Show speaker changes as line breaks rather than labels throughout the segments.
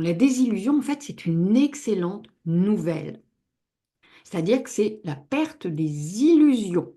La désillusion, en fait, c'est une excellente nouvelle. C'est-à-dire que c'est la perte des illusions.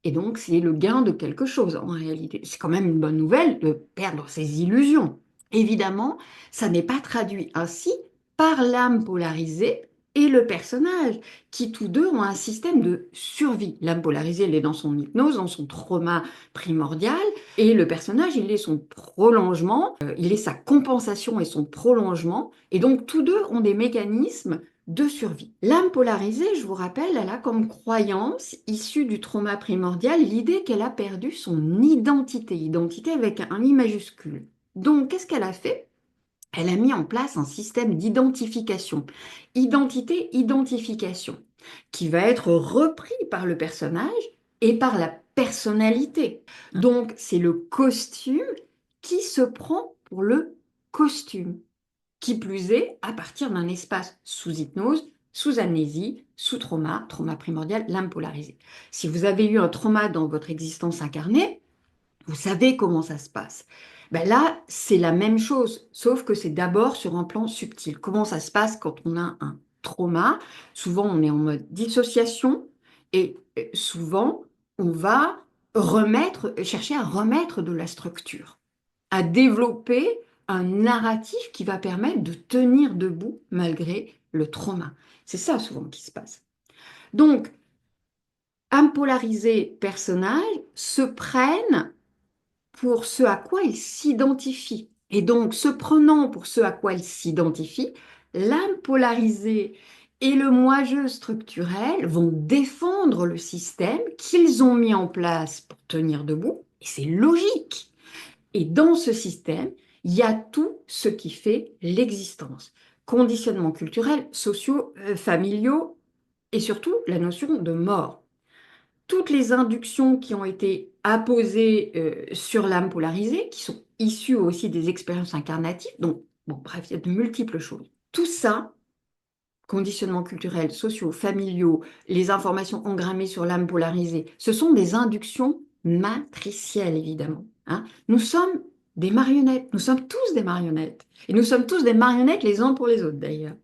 Et donc, c'est le gain de quelque chose en réalité. C'est quand même une bonne nouvelle de perdre ses illusions. Évidemment, ça n'est pas traduit ainsi par l'âme polarisée et le personnage, qui tous deux ont un système de survie. L'âme polarisée, elle est dans son hypnose, dans son trauma primordial, et le personnage, il est son prolongement, il est sa compensation et son prolongement, et donc tous deux ont des mécanismes de survie. L'âme polarisée, je vous rappelle, elle a comme croyance, issue du trauma primordial, l'idée qu'elle a perdu son identité, identité avec un I majuscule. Donc, qu'est-ce qu'elle a fait? Elle a mis en place un système d'identification, identité-identification, qui va être repris par le personnage et par la personnalité. Donc, c'est le costume qui se prend pour le costume. Qui plus est, à partir d'un espace sous hypnose, sous amnésie, sous trauma, trauma primordial, l'âme polarisée. Si vous avez eu un trauma dans votre existence incarnée, vous savez comment ça se passe. Ben là, c'est la même chose, sauf que c'est d'abord sur un plan subtil. Comment ça se passe quand on a un trauma? Souvent, on est en mode dissociation et souvent, on va chercher à remettre de la structure, à développer un narratif qui va permettre de tenir debout malgré le trauma. C'est ça souvent qui se passe. Donc, impolariser personnages se prennent pour ce à quoi ils s'identifient. Et donc, se prenant pour ce à quoi ils s'identifient, l'âme polarisée et le moi-je structurel vont défendre le système qu'ils ont mis en place pour tenir debout. Et c'est logique. Et dans ce système, il y a tout ce qui fait l'existence. Conditionnements culturels, sociaux, familiaux, et surtout la notion de mort. Toutes les inductions qui ont été apposées sur l'âme polarisée, qui sont issues aussi des expériences incarnatives, donc, bon, bref, il y a de multiples choses. Tout ça, conditionnements culturels, sociaux, familiaux, les informations engrammées sur l'âme polarisée, ce sont des inductions matricielles, évidemment. Hein. Nous sommes des marionnettes, nous sommes tous des marionnettes. Et nous sommes tous des marionnettes les uns pour les autres, d'ailleurs.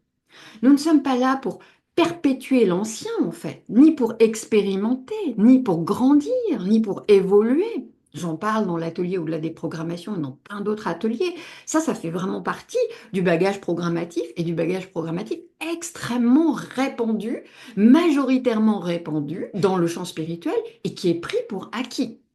Nous ne sommes pas là pour perpétuer l'ancien, en fait, ni pour expérimenter, ni pour grandir, ni pour évoluer. J'en parle dans l'atelier au-delà des programmations et dans plein d'autres ateliers. Ça fait vraiment partie du bagage programmatif et du bagage programmatif extrêmement répandu, majoritairement répandu dans le champ spirituel et qui est pris pour acquis.